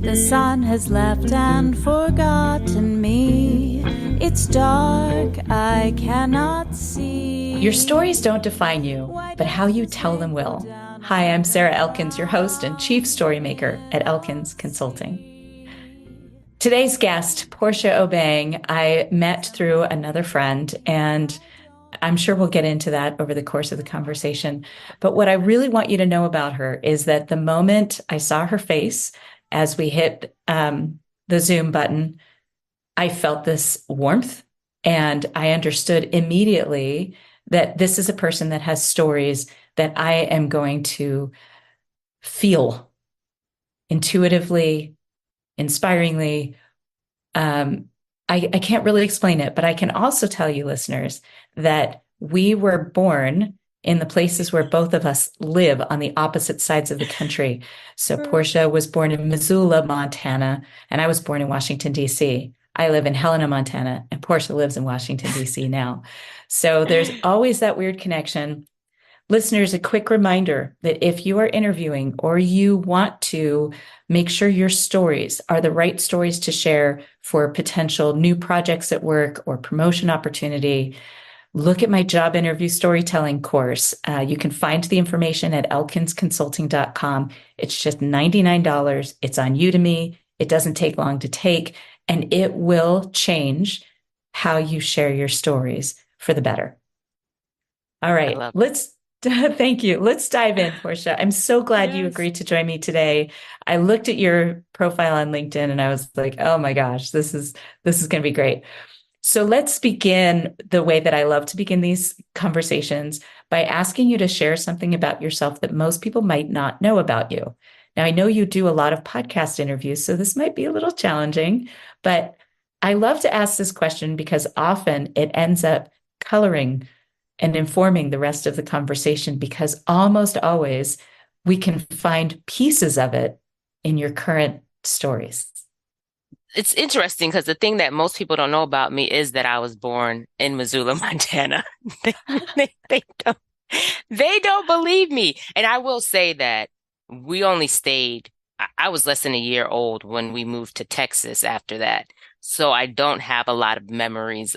The sun has left and forgotten me. It's dark, I cannot see. Your stories don't define you, but how you tell them will. Hi, I'm Sarah Elkins, your host and chief storymaker at Elkins Consulting. Today's guest, Portia Obeng, I met through another friend, and I'm sure we'll get into that over the course of the conversation. But what I really want you to know about her is that the moment I saw her face as we hit the Zoom button, I felt this warmth, and I understood immediately that this is a person that has stories that I am going to feel intuitively, inspiringly. I can't really explain it, but I can also tell you, listeners, that we were born in the places where both of us live on the opposite sides of the country. So Portia was born in Missoula, Montana, and I was born in Washington, D.C. I live in Helena, Montana, and Portia lives in Washington, D.C. now. So there's always that weird connection. Listeners, a quick reminder that if you are interviewing or you want to make sure your stories are the right stories to share for potential new projects at work or promotion opportunity, look at my job interview storytelling course. You can find the information at elkinsconsulting.com. It's just $99. It's on Udemy. It doesn't take long to take, and it will change how you share your stories for the better. All right, let's thank you. Let's dive in, Portia. I'm so glad you agreed to join me today. I looked at your profile on LinkedIn and I was like, oh my gosh, this is going to be great. So let's begin the way that I love to begin these conversations by asking you to share something about yourself that most people might not know about you. Now, I know you do a lot of podcast interviews, so this might be a little challenging, but I love to ask this question because often it ends up coloring and informing the rest of the conversation, because almost always we can find pieces of it in your current stories. It's interesting because the thing that most people don't know about me is that I was born in Missoula, Montana. They, they don't, they don't believe me. And I will say that we only stayed, I was less than a year old when we moved to Texas after that. So I don't have a lot of memories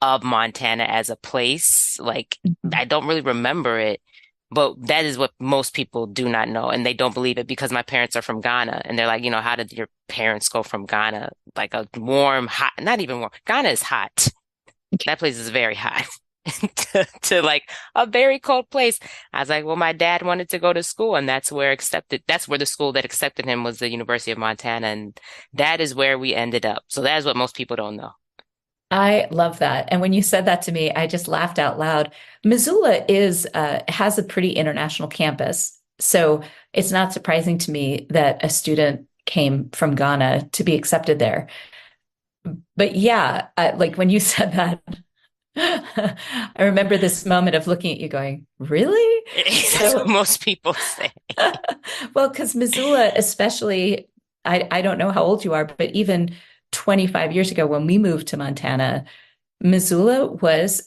of Montana as a place. Like, I don't really remember it, but that is what most people do not know. And they don't believe it because my parents are from Ghana. And they're like, how did your parents go from Ghana? Like a warm, hot, not even warm. Ghana is hot. That place is very hot. to like a very cold place. I was like, well, my dad wanted to go to school, and that's where the school that accepted him was the University of Montana. And that is where we ended up. So that is what most people don't know. I love that. And when you said that to me, I just laughed out loud. Missoula has a pretty international campus. So it's not surprising to me that a student came from Ghana to be accepted there. But yeah, like when you said that, I remember this moment of looking at you going, really? That's what most people say. Well, because Missoula, especially, I don't know how old you are, but even 25 years ago when we moved to Montana, Missoula was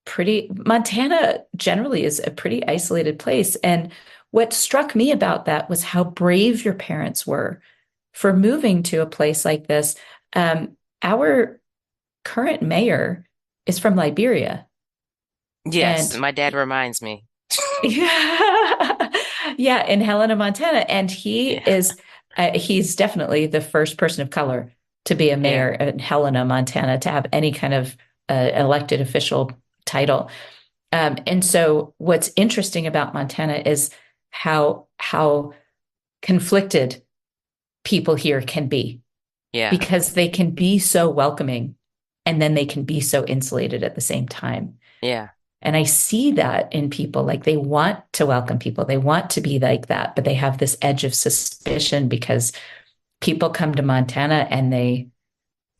Montana generally is a pretty isolated place. And what struck me about that was how brave your parents were for moving to a place like this. Our current mayor is from Liberia. Yes, And my dad reminds me. yeah, yeah, in Helena, Montana. And he's definitely the first person of color to be a mayor in Helena, Montana, to have any kind of elected official title. And so what's interesting about Montana is how conflicted people here can be. Yeah. Because they can be so welcoming and then they can be so insulated at the same time. Yeah. And I see that in people, like they want to welcome people. They want to be like that, but they have this edge of suspicion because people come to Montana and they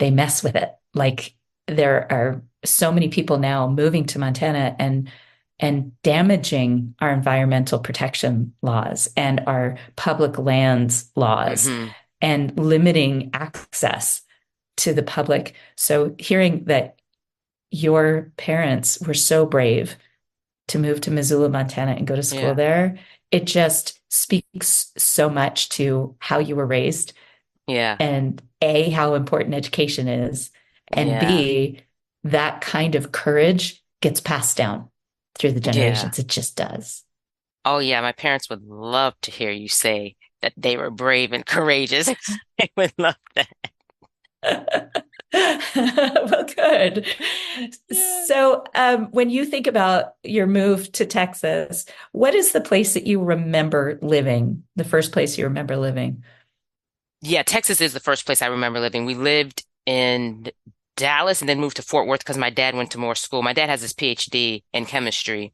mess with it. Like there are so many people now moving to Montana and damaging our environmental protection laws and our public lands laws and limiting access to the public. So hearing that your parents were so brave to move to Missoula, Montana and go to school there it just speaks so much to how you were raised Yeah. and A, how important education is, and Yeah. B, that kind of courage gets passed down through the Yeah. generations. It just does. Oh, yeah. My parents would love to hear you say that they were brave and courageous. They would love that. Well, good. Yeah. So, when you think about your move to Texas, what is the place that you remember living, the first place you remember living? Yeah, Texas is the first place I remember living. We lived in Dallas and then moved to Fort Worth because my dad went to more school. My dad has his PhD in chemistry.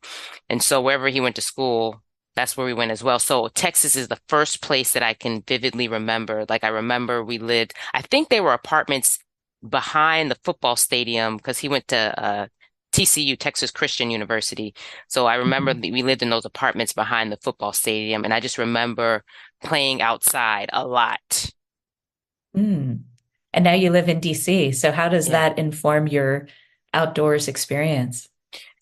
And so wherever he went to school, that's where we went as well. So Texas is the first place that I can vividly remember. Like I remember we lived, I think they were apartments behind the football stadium because he went to TCU, Texas Christian University. So I remember Mhm. that we lived in those apartments behind the football stadium. And I just remember playing outside a lot. Mm. And now you live in DC. So how does Yeah. that inform your outdoors experience?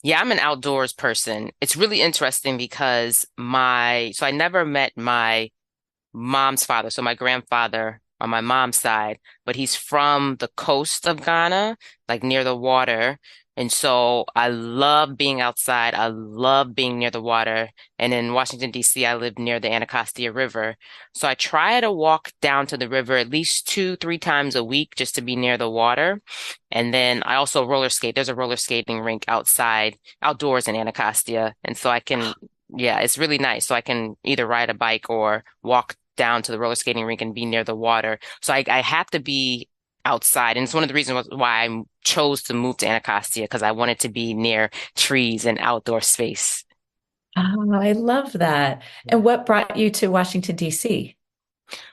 Yeah, I'm an outdoors person. It's really interesting because so I never met my mom's father, so my grandfather on my mom's side, but he's from the coast of Ghana, like near the water. And so I love being outside. I love being near the water. And in Washington, D.C., I live near the Anacostia River. So I try to walk down to the river at least two, three times a week just to be near the water. And then I also roller skate. There's a roller skating rink outdoors in Anacostia. And so yeah, it's really nice. So I can either ride a bike or walk down to the roller skating rink and be near the water. So I have to be outside. And it's one of the reasons why I chose to move to Anacostia because I wanted to be near trees and outdoor space. Oh, I love that. And what brought you to Washington, D.C.?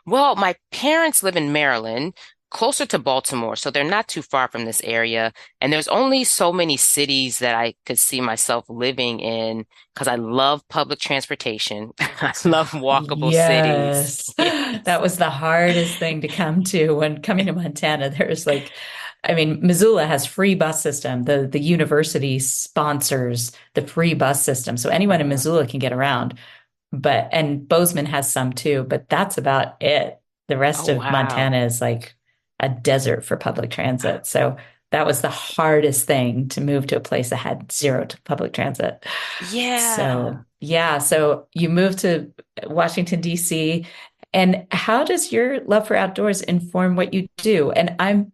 Well, my parents live in Maryland, closer to Baltimore, so they're not too far from this area. And there's only so many cities that I could see myself living in because I love public transportation. I love walkable cities. Yes. Yes. That was the hardest thing to come to when coming to Montana. There's like, I mean, Missoula has free bus system. The university sponsors the free bus system. So anyone in Uh-huh. Missoula can get around. But and Bozeman has some too, but that's about it. The rest Oh, of wow. Montana is like a desert for public transit. So that was the hardest thing to move to a place that had zero to public transit. Yeah. So yeah, so you moved to Washington, D.C. And how does your love for outdoors inform what you do? And I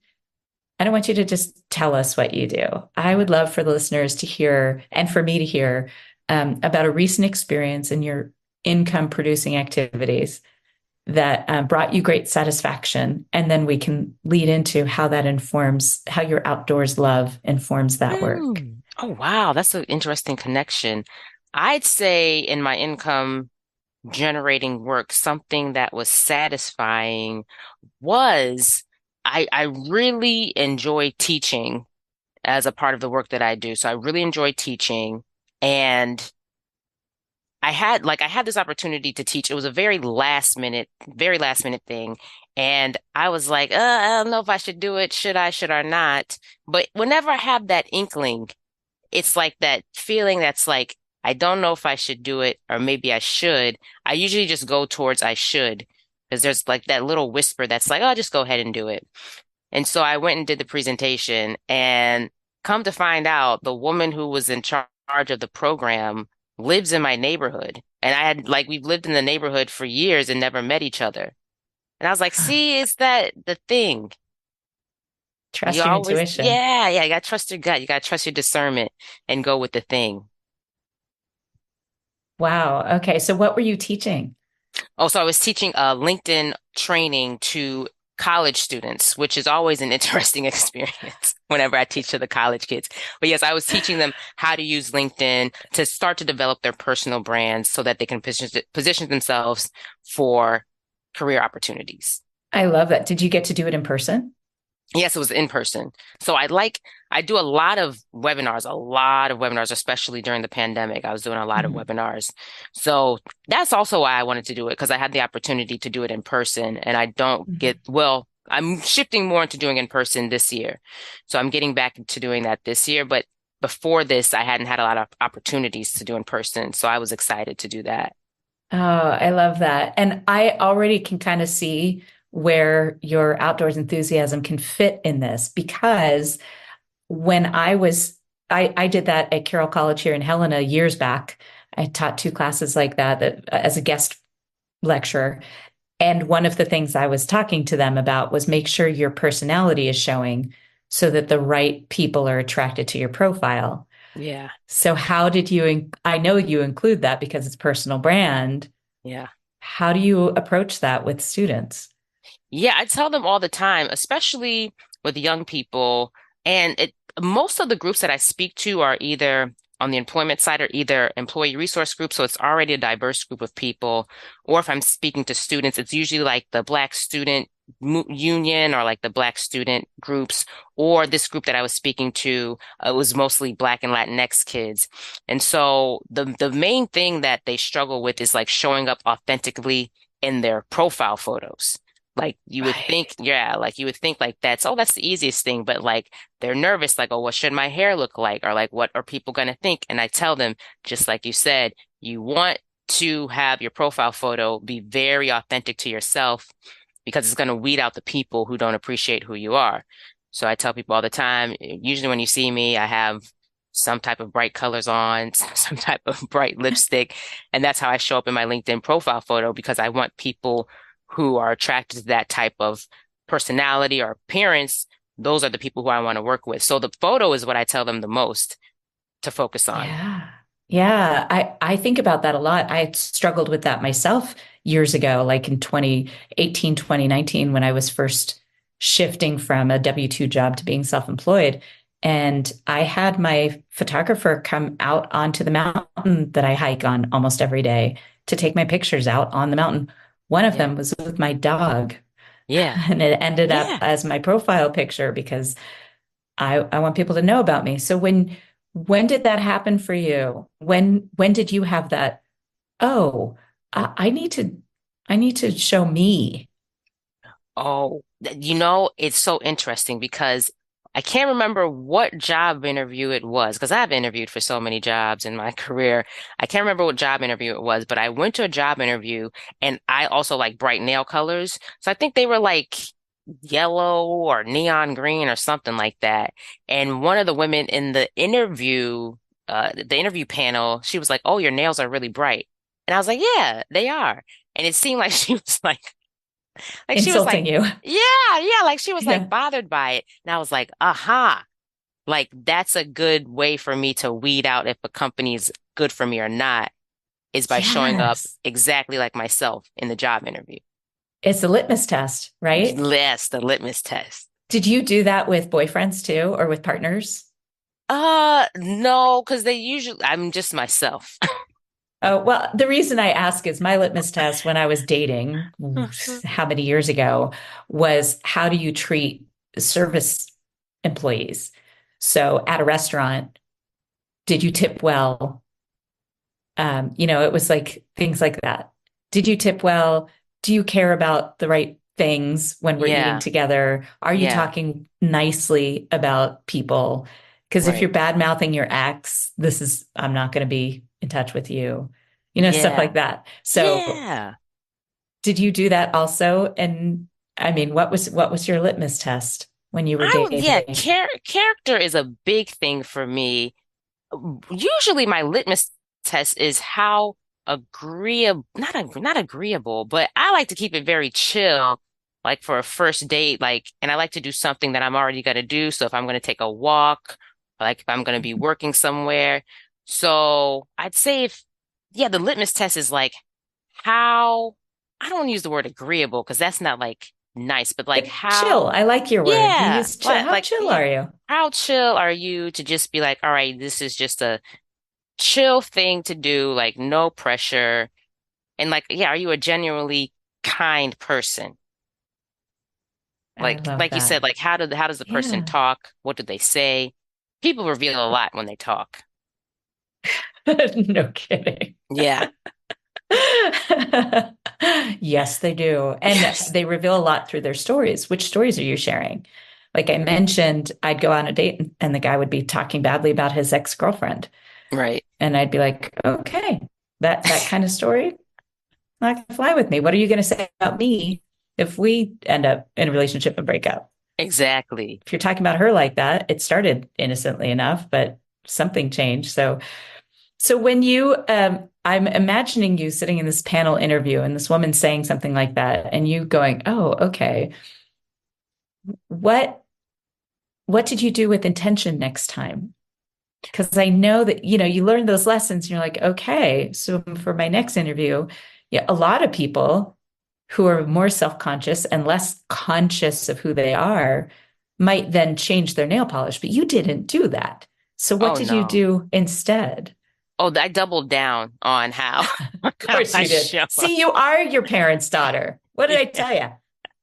don't want you to just tell us what you do. I would love for the listeners to hear and for me to hear about a recent experience in your income producing activities that brought you great satisfaction. And then we can lead into how that informs how your outdoors love informs that work. Oh, wow. That's an interesting connection. I'd say in my income generating work, something that was satisfying was I really enjoy teaching as a part of the work that I do. So I really enjoy teaching. And I had this opportunity to teach. It was a very last minute thing. And I was like, I don't know if I should do it. Should I not? But whenever I have that inkling, it's like that feeling that's like, I don't know if I should do it or maybe I should. I usually just go towards I should because there's like that little whisper that's like, oh, just go ahead and do it. And so I went and did the presentation and come to find out the woman who was in charge of the program lives in my neighborhood. And we've lived in the neighborhood for years and never met each other. And I was like, see, it's the thing. You Trust your always, intuition. yeah, you gotta trust your gut. You gotta trust your discernment and go with the thing. Wow. Okay. So what were you teaching? Oh, so I was teaching LinkedIn training to college students, which is always an interesting experience whenever I teach to the college kids. But yes, I was teaching them how to use LinkedIn to start to develop their personal brands so that they can position themselves for career opportunities. I love that. Did you get to do it in person? Yes, it was in person. So I do a lot of webinars, especially during the pandemic. I was doing a lot of Mhm. webinars. So that's also why I wanted to do it because I had the opportunity to do it in person and I'm shifting more into doing in person this year. So I'm getting back to doing that this year. But before this, I hadn't had a lot of opportunities to do in person. So I was excited to do that. Oh, I love that. And I already can kind of see where your outdoors enthusiasm can fit in this because when I did that at Carroll College here in Helena years back. I taught two classes like that as a guest lecturer. And one of the things I was talking to them about was make sure your personality is showing so that the right people are attracted to your profile. Yeah. So how did I know you include that because it's personal brand. Yeah. How do you approach that with students? Yeah, I tell them all the time, especially with young people. And most of the groups that I speak to are either on the employment side or either employee resource groups. So it's already a diverse group of people. Or if I'm speaking to students, it's usually like the Black Student Union or like the Black student groups, or this group that I was speaking to, was mostly Black and Latinx kids. And so the main thing that they struggle with is like showing up authentically in their profile photos. Like you would Right. think, yeah, like you would think like that's the easiest thing, but like they're nervous, like, oh, what should my hair look like? Or like, what are people gonna think? And I tell them, just like you said, you want to have your profile photo be very authentic to yourself because it's gonna weed out the people who don't appreciate who you are. So I tell people all the time, usually when you see me, I have some type of bright colors on, some type of bright lipstick, and that's how I show up in my LinkedIn profile photo because I want people who are attracted to that type of personality or appearance. Those are the people who I want to work with. So the photo is what I tell them the most to focus on. Yeah. Yeah. I think about that a lot. I struggled with that myself years ago, like in 2018, 2019, when I was first shifting from a W-2 job to being self-employed. And I had my photographer come out onto the mountain that I hike on almost every day to take my pictures out on the mountain. One of Yeah. them was with my dog, Yeah. and it ended up Yeah. as my profile picture because I want people to know about me. So when did that happen for you? When did you have that? Oh, I I need to show me. Oh, it's so interesting because I can't remember what job interview it was because I've interviewed for so many jobs in my career. I can't remember what job interview it was, but I went to a job interview and I also like bright nail colors. So I think they were like yellow or neon green or something like that. And one of the women in the interview panel, she was like, "Oh, your nails are really bright." And I was like, "Yeah, they are." And it seemed like she was Insulting like, you. yeah, yeah, like she was like Yeah. bothered by it. And I was like, aha, like that's a good way for me to weed out if a company is good for me or not, is by showing up Yes. exactly like myself in the job interview. It's a litmus test, right? Yes, the litmus test. Did you do that with boyfriends too, or with partners? No, because I'm just myself. Oh, well, the reason I ask is my litmus test when I was dating, how many years ago, was how do you treat service employees? So at a restaurant, did you tip well? It was like things like that. Did you tip well? Do you care about the right things when we're eating Yeah, together? Are you yeah, talking nicely about people? Because if right. you're bad mouthing your ex, I'm not going to be in touch with you, stuff Yeah, like that. So yeah. did you do that also? And I mean, what was your litmus test when you were Yeah, dating? character is a big thing for me. Usually my litmus test is how agreeable, not agreeable, but I like to keep it very chill, like for a first date, like, and I like to do something that I'm already going to do. So if I'm going to take a walk, like if I'm going to be working somewhere. So I'd say yeah, the litmus test is like how, I don't use the word agreeable because that's not like nice, but like Chill. how, I like your word. You yeah, use chill. How chill yeah, are you? how chill are you to just be like, all right, this is just a chill thing to do, like no pressure. And like, yeah, are you a genuinely kind person? I love Like you said, that. like how does the person Yeah. talk? What do they say? People reveal a lot when they talk. No kidding. Yeah. Yes, they do. And Yes. they reveal a lot through their stories. Which stories are you sharing? Like I mentioned, I'd go on a date and the guy would be talking badly about his ex-girlfriend. Right. And I'd be like, okay, that kind of story. not going to fly with me. What are you going to say about me if we end up in a relationship and break up? Exactly. If you're talking about her like that, it started innocently enough, but something changed. So when you, I'm imagining you sitting in this panel interview and this woman saying something like that, and you going, "Oh, okay. What what did you do with intention next time?" Because I know that, you learn those lessons and you're like, okay, so for my next interview, yeah, a lot of people who are more self-conscious and less conscious of who they are might then change their nail polish, but you didn't do that. So what Oh did you no. do instead? Oh, I doubled down on how Of how course I you did. show up. See, you are your parents' daughter. What did I Yeah. tell you?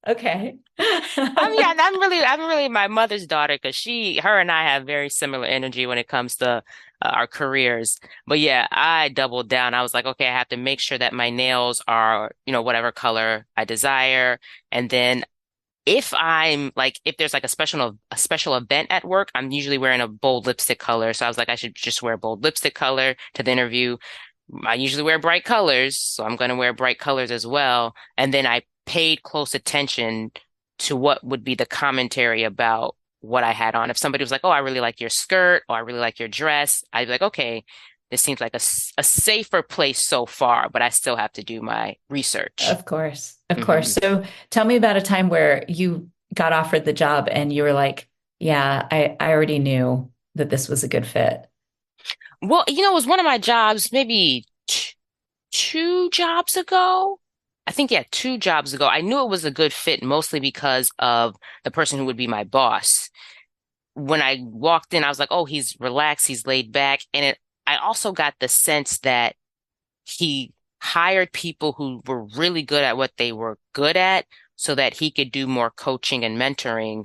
Okay. Yeah, I'm really my mother's daughter because her and I have very similar energy when it comes to our careers. But yeah, I doubled down. I was like, okay, I have to make sure that my nails are, whatever color I desire. And then if there's like a special event at work, I'm usually wearing a bold lipstick color. So I was like, I should just wear a bold lipstick color to the interview. I usually wear bright colors, so I'm going to wear bright colors as well. And then I paid close attention to what would be the commentary about what I had on. If somebody was like, "Oh, I really like your skirt," or "I really like your dress," I'd be like, "Okay, this seems like a safer place so far, but I still have to do my research." Of course. Of course. hmm So tell me about a time where you got offered the job and you were like, yeah, I already knew that this was a good fit. Well, it was one of my jobs, maybe two jobs ago. I think, yeah, 2 jobs ago. I knew it was a good fit mostly because of the person who would be my boss. When I walked in, I was like, oh, he's relaxed, he's laid back. And I also got the sense that he hired people who were really good at what they were good at so that he could do more coaching and mentoring.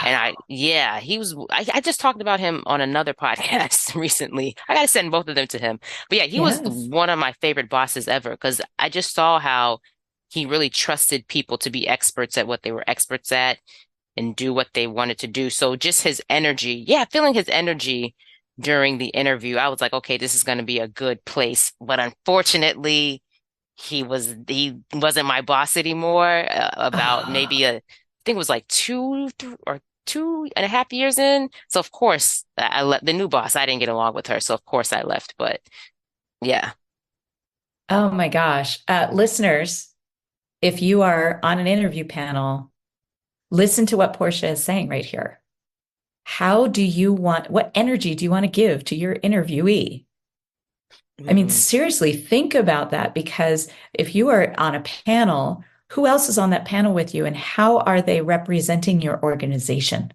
And Wow. yeah, I just talked about him on another podcast recently. I got to send both of them to him. But yeah, he was Yes. one of my favorite bosses ever because I just saw how he really trusted people to be experts at what they were experts at and do what they wanted to do. So just his energy, yeah, feeling his energy during the interview, I was like, okay, this is going to be a good place. But unfortunately, he wasn't my boss anymore. About maybe Oh, I think it was like 2.5 years in. So of course, I left the new boss. I didn't get along with her, so of course I left. But yeah, oh my gosh. Listeners, if you are on an interview panel, listen to what Portia is saying right here. What energy do you want to give to your interviewee? I mean, mm, seriously, think about that because if you are on a panel, who else is on that panel with you and how are they representing your organization?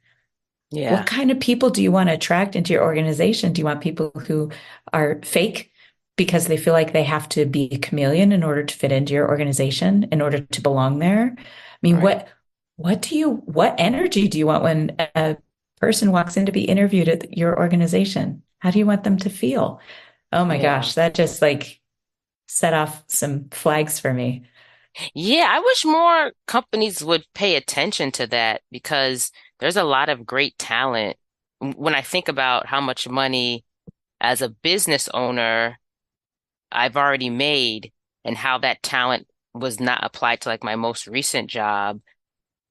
What yeah, kind of people do you want to attract into your organization? Do you want people who are fake because they feel like they have to be a chameleon in order to fit into your organization, in order to belong there? I mean, right, what energy do you want when a person walks in to be interviewed at your organization? How do you want them to feel? Oh my yeah. gosh, that just like set off some flags for me. Yeah, I wish more companies would pay attention to that because there's a lot of great talent. When I think about how much money as a business owner I've already made and how that talent was not applied to like my most recent job,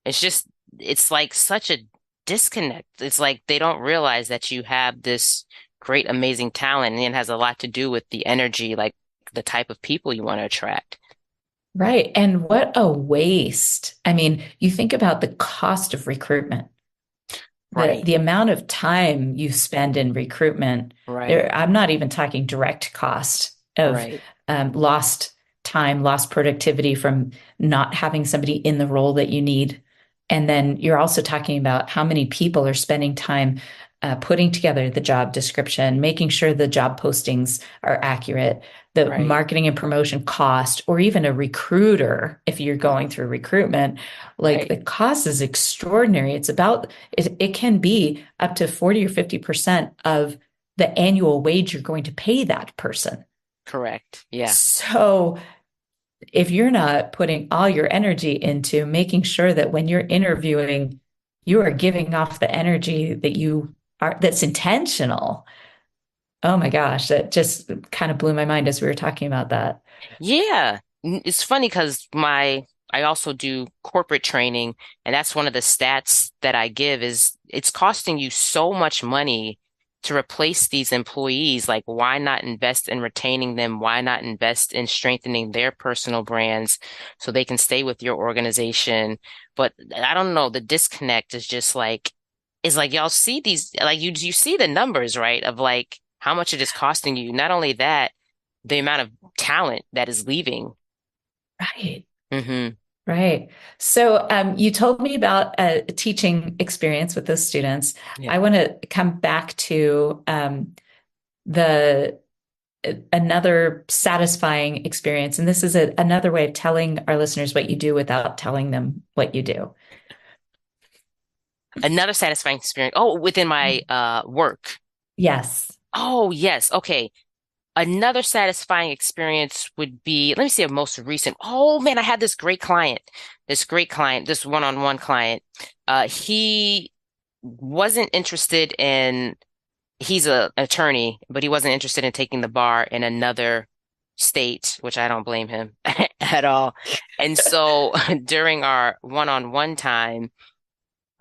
it's just, it's like such a disconnect. It's like they don't realize that you have this great, amazing talent and it has a lot to do with the energy, like the type of people you want to attract. Right. And what a waste. I mean, you think about the cost of recruitment, the Right, the amount of time you spend in recruitment. right, I'm not even talking direct cost of right, lost time, lost productivity from not having somebody in the role that you need. And then you're also talking about how many people are spending time putting together the job description, making sure the job postings are accurate, the right, marketing and promotion cost, or even a recruiter, if you're going through recruitment, like right. the cost is extraordinary. It can be up to 40 or 50% of the annual wage you're going to pay that person. Correct. Yeah. So if you're not putting all your energy into making sure that when you're interviewing, you are giving off the energy that's intentional. Oh my gosh, that just kind of blew my mind as we were talking about that. Yeah. it's funny because I also do corporate training, and that's one of the stats that I give is it's costing you so much money to replace these employees. Like, why not invest in retaining them? Why not invest in strengthening their personal brands so they can stay with your organization? But I don't know, the disconnect is just like, it's like y'all see these, like you see the numbers, right? Of like how much it is costing you. Not only that, the amount of talent that is leaving. Right. Hmm. Right. So you told me about a teaching experience with those students. Yeah. I want to come back to the another satisfying experience, and this is another way of telling our listeners what you do without telling them what you do. Another satisfying experience. Oh, within my work. Yes. Oh, yes. Okay. Another satisfying experience would be, let me see a most recent. Oh man, I had this one-on-one client. He wasn't interested in, he's an attorney, but he wasn't interested in taking the bar in another state, which I don't blame him at all. And so during our one-on-one time,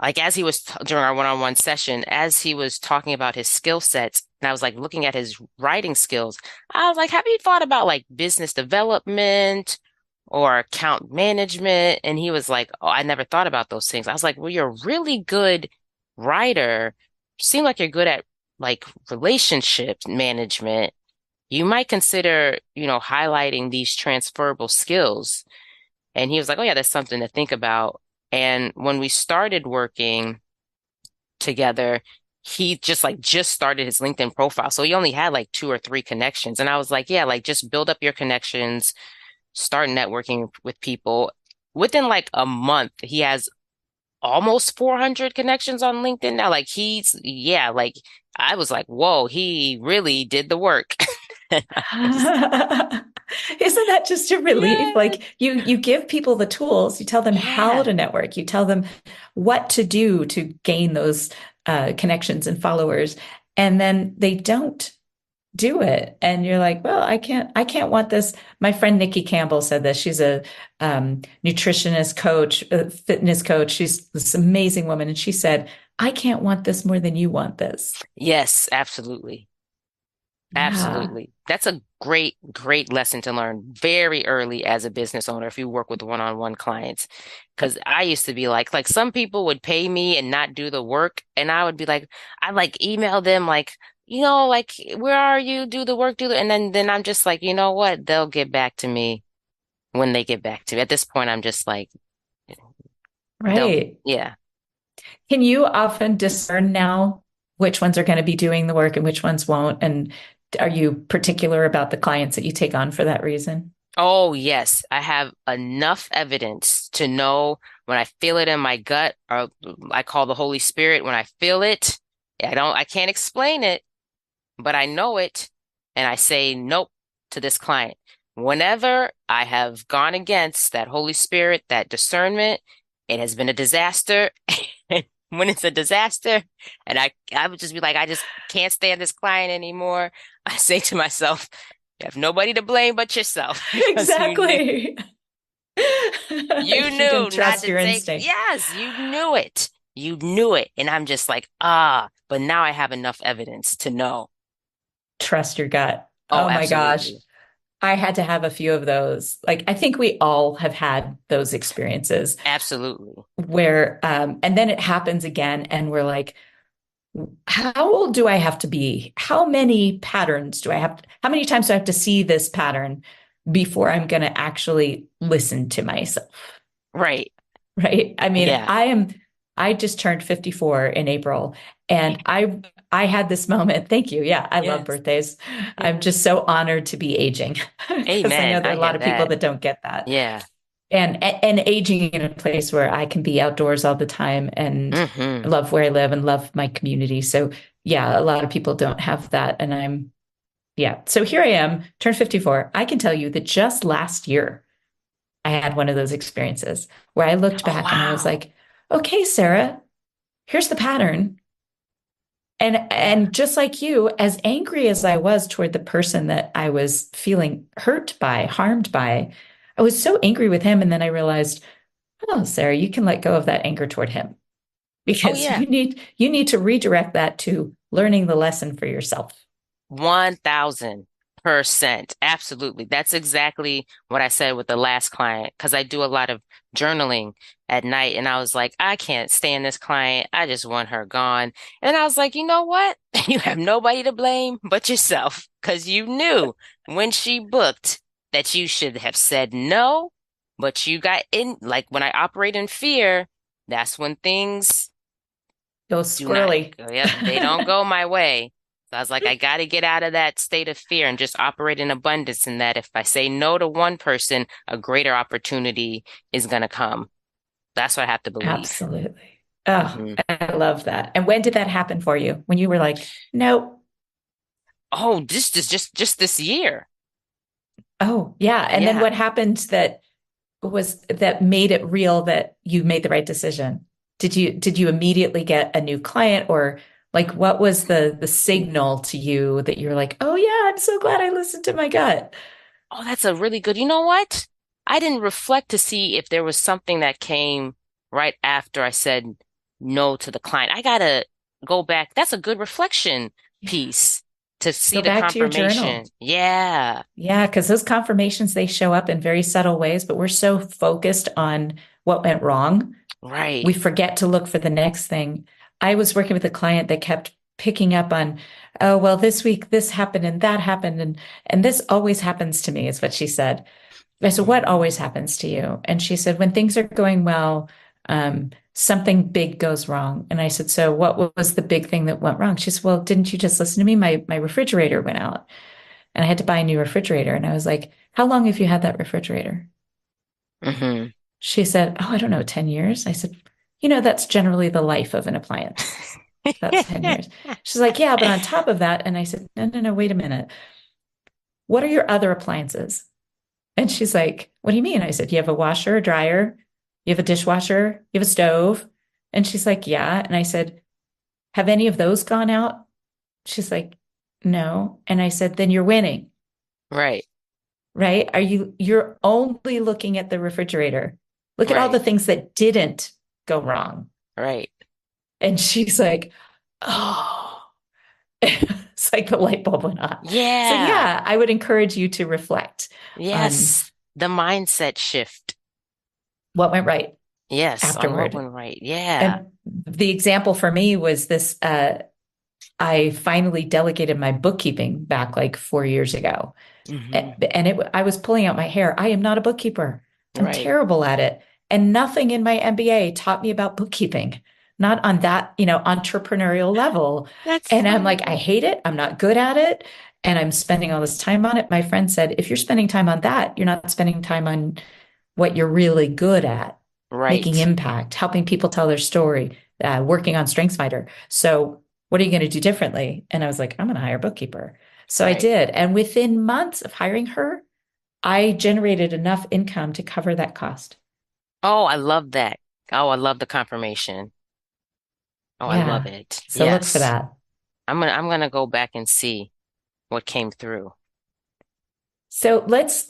like as he was during our one-on-one session, as he was talking about his skill sets, and I was like looking at his writing skills, I was like, have you thought about like business development or account management? And he was like, oh, I never thought about those things. I was like, well, you're a really good writer. You seem like you're good at like relationship management. You might consider, highlighting these transferable skills. And he was like, oh yeah, that's something to think about. And when we started working together, he just started his LinkedIn profile. So he only had like two or three connections. And I was like, yeah, like just build up your connections, start networking with people. Within like a month, he has almost 400 connections on LinkedIn now. Like yeah, like I was like, whoa, he really did the work. Isn't that just a relief? Yeah, Like you give people the tools, you tell them how yeah, to network, you tell them what to do to gain those connections and followers, and then they don't do it. And you're like, well, I can't want this. My friend Nikki Campbell said this. She's a nutritionist coach, a fitness coach. She's this amazing woman. And she said, I can't want this more than you want this. yes, absolutely. Yeah. Absolutely. That's a great, great lesson to learn very early as a business owner if you work with one-on-one clients. Because I used to be like some people would pay me and not do the work. And I would be like, I like email them like, like, where are you? Do the work, and then I'm just like, you know what? They'll get back to me when they get back to me. At this point, I'm just like, Right. yeah. Can you often discern now which ones are going to be doing the work and which ones won't? And are you particular about the clients that you take on for that reason? Oh, yes. I have enough evidence to know when I feel it in my gut, or I call the Holy Spirit. When I feel it, I can't explain it, but I know it. And I say nope to this client. Whenever I have gone against that Holy Spirit, that discernment, it has been a disaster. When it's a disaster, and I would just be like, I just can't stand this client anymore. I say to myself, you have nobody to blame but yourself because Exactly. you You can knew not trust to your take, instinct. yes, you knew it. You knew it. And I'm just like, but now I have enough evidence to know. Trust your gut. Oh, Oh my gosh. absolutely. I had to have a few of those. Like, I think we all have had those experiences Absolutely. where, and then it happens again, and we're like, how old do I have to be? How many patterns do I have? How many times do I have to see this pattern before I'm going to actually listen to myself? Right. Right. I mean, Yeah. I just turned 54 in April, and I had this moment. Thank you. Yeah, I love Yes. birthdays. I'm Yes. just so honored to be aging because I know Amen. there I are a hear lot of people that. that don't get that. Yeah. And aging in a place where I can be outdoors all the time and Hmm. love where I live and love my community. So yeah, a lot of people don't have that. And yeah. So here I am, turned 54. I can tell you that just last year I had one of those experiences where I looked Oh, back and I was wow. like, okay, Sarah, here's the pattern. Yeah. And just like you, as angry as I was toward the person that I was feeling hurt by, harmed by, I was so angry with him. And then I realized, oh, Sarah, you can let go of that anger toward him Oh because yeah. you need to redirect that to learning the lesson for yourself. 1000%. Absolutely. That's exactly what I said with the last client because I do a lot of journaling at night. And I was like, I can't stand this client. I just want her gone. And I was like, you know what? You have nobody to blame but yourself because you knew when she booked that you should have said no. But you got in, like when I operate in fear, that's when things Go do not squirrely. go. Yep, they don't go my way. So I was like, I got to get out of that state of fear and just operate in abundance. And that if I say no to one person, a greater opportunity is going to come. That's what I have to believe. Absolutely. Oh, Hmm. I love that. And when did that happen for you? When you were like, nope. Oh, just this year. Oh, yeah. And then Yeah. what happened that made it real that you made the right decision? Did you immediately get a new client or like what was the signal to you that you're like, oh yeah, I'm so glad I listened to my gut. Oh, that's a really good. You know what? I didn't reflect to see if there was something that came right after I said no to the client. I gotta go back. That's a good reflection Yeah. piece to see Go the back to your confirmation. journal. Yeah, Yeah, because those confirmations, they show up in very subtle ways, but we're so focused on what went wrong right. we forget to look for the next thing. I was working with a client that kept picking up on, oh, well, this week this happened and that happened and this always happens to me, is what she said. I said, what always Mm. happens to you? And she said, when things are going well, something big goes wrong. And I said, so what was the big thing that went wrong? She said, well, didn't you just listen to me? My refrigerator went out and I had to buy a new refrigerator. And I was like, how long have you had that refrigerator? Hmm. She said, oh, I don't know, 10 years. I said, you know, that's generally the life of an appliance. About 10 years. She's like, yeah, but on top of that, and I said, no, no, no, wait a minute. What are your other appliances? And she's like, what do you mean? I said, you have a washer, a dryer, you have a dishwasher, you have a stove. And she's like, yeah. And I said, have any of those gone out? She's like, no. And I said, then you're winning, Right, right? You're only looking at the refrigerator. Look at all the right, things that didn't go wrong. right. And she's like, oh, it's like the light bulb went on. So Yeah, yeah, I would encourage you to reflect on yes. The mindset shift. what went right Yes, on what afterward. went right. Yeah. And the example for me was this, I finally delegated my bookkeeping back like 4 years ago. Hmm. I was pulling out my hair. I am not a bookkeeper. I'm Right. terrible at it. And nothing in my MBA taught me about bookkeeping, not on that, entrepreneurial level. That's And I'm like, I funny. hate it. I'm not good at it. And I'm spending all this time on it. My friend said, if you're spending time on that, you're not spending time on what you're really good at, making Right, impact, helping people tell their story, working on StrengthsFinder. So what are you going to do differently? And I was like, I'm going to hire a bookkeeper. So I right. did. And within months of hiring her, I generated enough income to cover that cost. Oh, I love that. Oh, I love the confirmation. Oh, I love Yeah. it. So look for Yes. that. I'm gonna go back and see what came through. So let's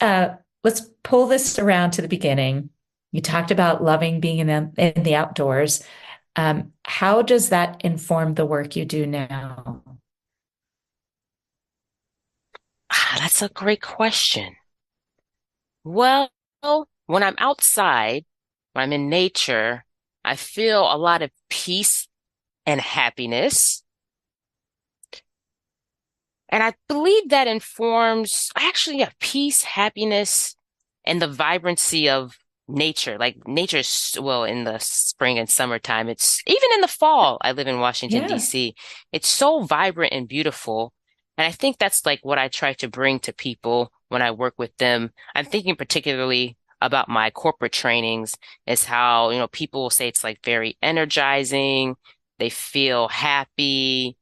pull this around to the beginning. You talked about loving being in the outdoors. How does that inform the work you do now? Ah, that's a great question. Well, when I'm outside, when I'm in nature, I feel a lot of peace and happiness. And I believe that informs actually, yeah, peace, happiness, and the vibrancy of nature. Like nature's, well, in the spring and summertime, it's even in the fall. I live in Washington, Yeah. D.C. It's so vibrant and beautiful. And I think that's like what I try to bring to people when I work with them. I'm thinking particularly about my corporate trainings is how, people will say it's like very energizing. They feel happy.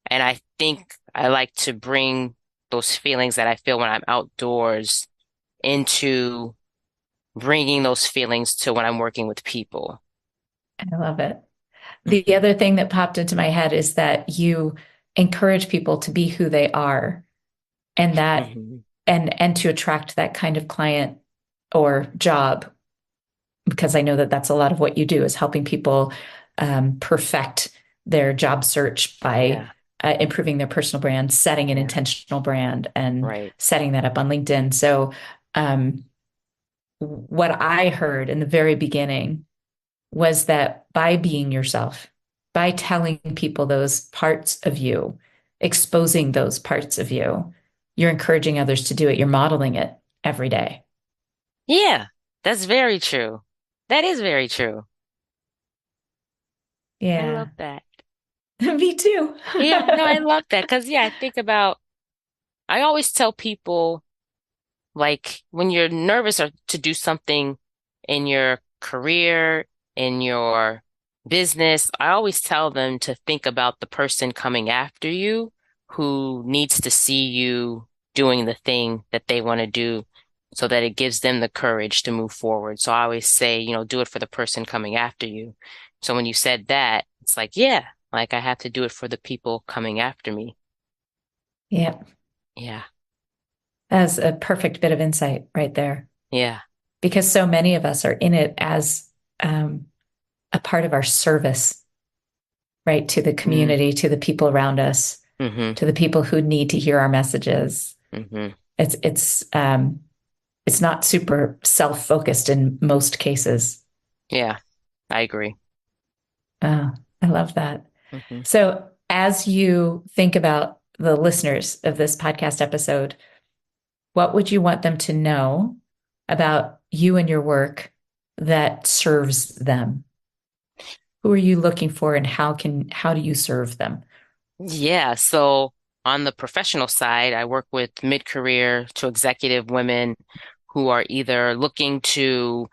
And I think I like to bring those feelings that I feel when I'm outdoors into bringing those feelings to when I'm working with people. I love it. The Hmm. other thing that popped into my head is that you encourage people to be who they are and that Hmm. and to attract that kind of client or job, because I know that that's a lot of what you do is helping people perfect their job search by Yeah. improving their personal brand, setting an Yeah. intentional brand, and Right. setting that up on LinkedIn. So, um, what I heard in the very beginning was that by being yourself, by telling people those parts of you, exposing those parts of you, you're encouraging others to do it. You're modeling it every day. Yeah, that's very true. That is very true. I love Yeah, that. me too. Yeah, no, I love that because yeah, I think about I always tell people like when you're nervous or to do something in your career, in your business, I always tell them to think about the person coming after you who needs to see you doing the thing that they want to do so that it gives them the courage to move forward. So I always say, do it for the person coming after you. So when you said that, it's like, yeah, like I have to do it for the people coming after me. Yeah, Yeah. that's a perfect bit of insight right there. Yeah. Because so many of us are in it as um, a part of our service, right? To the Mm. community, to the people around us, Hmm. to the people who need to hear our messages. Hmm. It's not super self-focused in most cases. Yeah, I agree. Oh, I love that. Hmm. So, as you think about the listeners of this podcast episode, what would you want them to know about you and your work that serves them? Who are you looking for and how do you serve them? Yeah, so on the professional side, I work with mid-career to executive women who are either looking to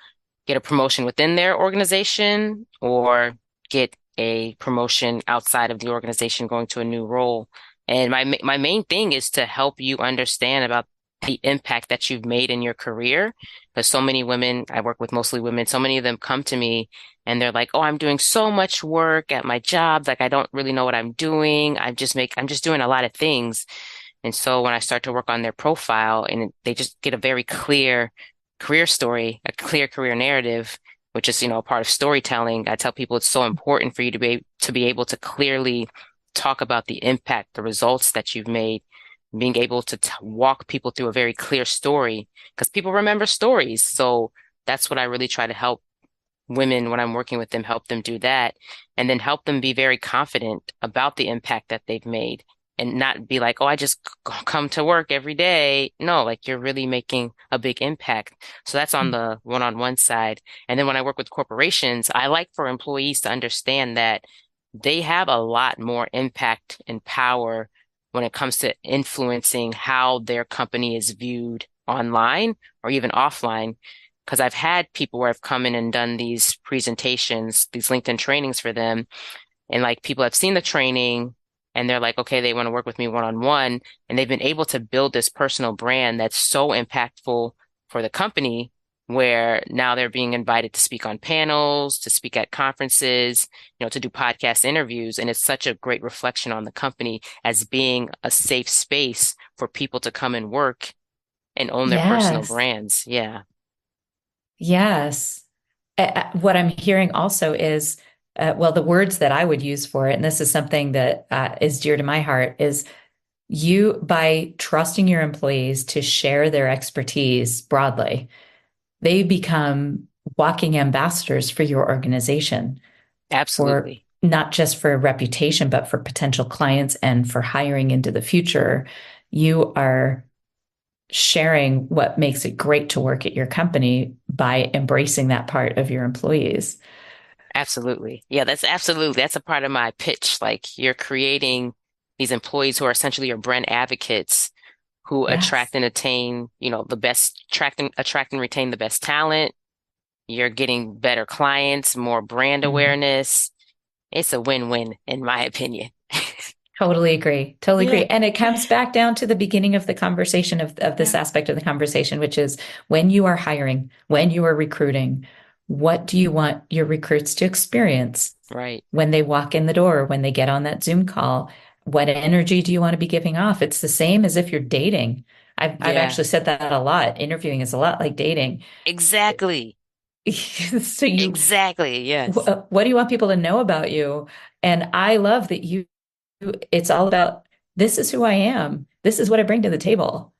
get a promotion within their organization or get a promotion outside of the organization going to a new role. And my main thing is to help you understand about the impact that you've made in your career. Because so many women, I work with mostly women, so many of them come to me and they're like, "Oh, I'm doing so much work at my job. Like I don't really know what I'm doing. I'm just doing a lot of things." And so when I start to work on their profile and they just get a very clear career story, a clear career narrative, which is, a part of storytelling, I tell people it's so important for you to be able to clearly talk about the impact, the results that you've made, being able to t walk people through a very clear story because people remember stories. So that's what I really try to help women when I'm working with them, help them do that, and then help them be very confident about the impact that they've made and not be like, oh, I just come to work every day. No, like you're really making a big impact. So that's on the one-on-one side. And then when I work with corporations, I like for employees to understand that they have a lot more impact and power when it comes to influencing how their company is viewed online or even offline because I've had people where I've come in and done these presentations, these LinkedIn trainings for them, and like people have seen the training and they're like, okay, they want to work with me one on one, and they've been able to build this personal brand that's so impactful for the company where now they're being invited to speak on panels, to speak at conferences, to do podcast interviews. And it's such a great reflection on the company as being a safe space for people to come and work and own their personal Yes. brands. Yeah. Yes. What I'm hearing also is, well, the words that I would use for it, and this is something that is dear to my heart, is you, by trusting your employees to share their expertise broadly, they become walking ambassadors for your organization, for Absolutely. not just for reputation, but for potential clients and for hiring into the future. You are sharing what makes it great to work at your company by embracing that part of your employees. Absolutely. Yeah, that's a part of my pitch. Like you're creating these employees who are essentially your brand advocates who Yes. attract and attain, the best attract and retain the best talent. You're getting better clients, more brand Mhm. awareness. It's a win-win in my opinion. Totally agree. Totally Yeah. agree. And it comes back down to the beginning of the conversation of this Yeah. aspect of the conversation, which is when you are hiring, when you are recruiting, what do you want your recruits to experience Right. when they walk in the door, when they get on that Zoom call? What energy do you want to be giving off? It's the same as if you're dating. I've Yeah, actually said that a lot. Interviewing is a lot like dating. exactly. So Exactly. Yes. what do you want people to know about you? And I love that it's all about, this is who I am. This is what I bring to the table.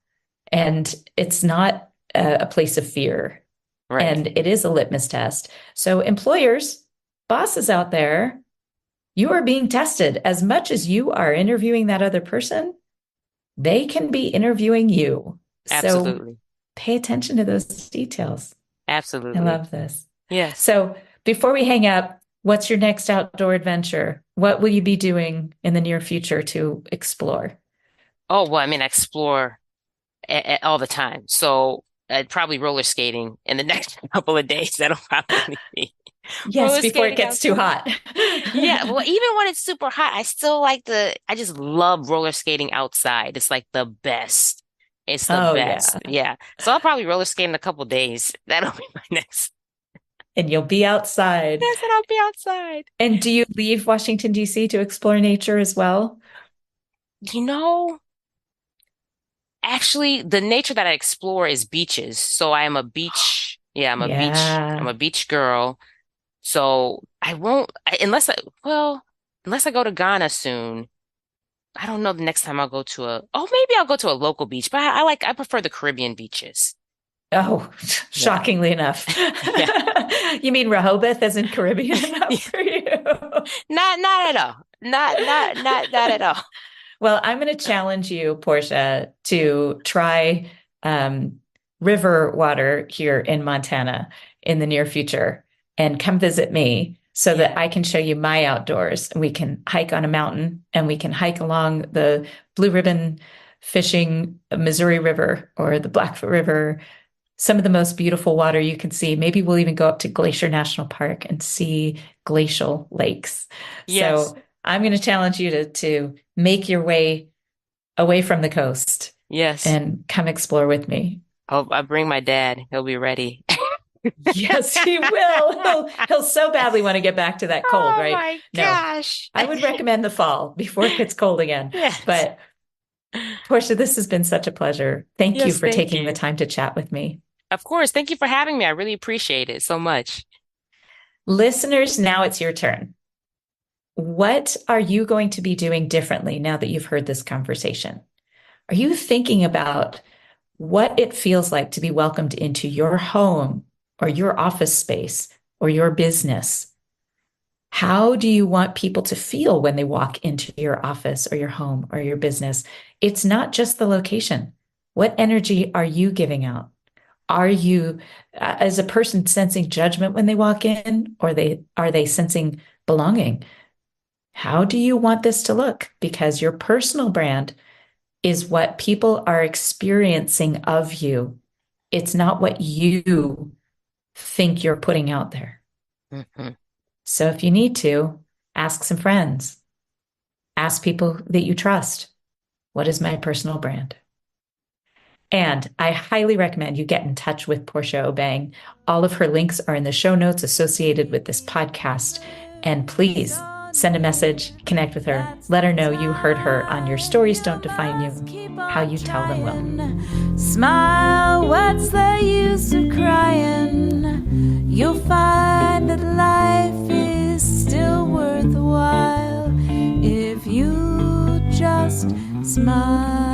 And it's not a place of fear. Right. And it is a litmus test. So employers, bosses out there, you are being tested as much as you are interviewing that other person. They can be interviewing you. So Absolutely. pay attention to those details. I Absolutely. love this. Yes. So before we hang up, what's your next outdoor adventure? What will you be doing in the near future to explore? Oh, well, I mean, I explore all the time. So I'd probably roller skating in the next couple of days. That'll probably be Yes, roller before it skating gets too outside. hot. Yeah, well, even when it's super hot, I just love roller skating outside. It's like the best. It's the Oh, best. yeah. Yeah. So I'll probably roller skate in a couple days. That'll be my next. And you'll be outside. Yes, and I'll be outside. And do you leave Washington, D.C. to explore nature as well? You know, actually, the nature that I explore is beaches. So I am a beach. Yeah, I'm Yeah. a beach girl. So I won't, unless I go to Ghana soon. I don't know the next time I'll go to maybe I'll go to a local beach, but I prefer the Caribbean beaches. Oh, Yeah. shockingly enough. Yeah. You mean Rehoboth isn't Caribbean enough Yeah. for you? Not at all. Not at all. Well, I'm going to challenge you, Portia, to try river water here in Montana in the near future and come visit me so Yeah. that I can show you my outdoors. And we can hike on a mountain and we can hike along the Blue Ribbon fishing Missouri River or the Blackfoot River, some of the most beautiful water you can see. Maybe we'll even go up to Glacier National Park and see glacial lakes. Yes. So I'm going to challenge you to make your way away from the coast Yes. and come explore with me. I'll bring my dad. He'll be ready. Yes, he will. He'll so badly want to get back to that cold, Oh right? my No, gosh. I would recommend the fall before it gets cold again. Yes. But Portia, this has been such a pleasure. Thank you Yes, for thank taking the you. time to chat with me. Of course. Thank you for having me. I really appreciate it so much. Listeners, now it's your turn. What are you going to be doing differently now that you've heard this conversation? Are you thinking about what it feels like to be welcomed into your home or your office space or your business? How do you want people to feel when they walk into your office or your home or your business? It's not just the location. What energy are you giving out? Are you, as a person, sensing judgment when they walk in, or are they sensing belonging? How do you want this to look? Because your personal brand is what people are experiencing of you. It's not what you think you're putting out there. Mhm. So if you need to, ask some friends, ask people that you trust. What is my personal brand? And I highly recommend you get in touch with Portia Obeng. All of her links are in the show notes associated with this podcast. And please send a message, connect with her, let her know you heard her on Your Stories Don't Define You. How you tell them will. Smile, what's the use of crying? You'll find that life is still worthwhile if you just smile.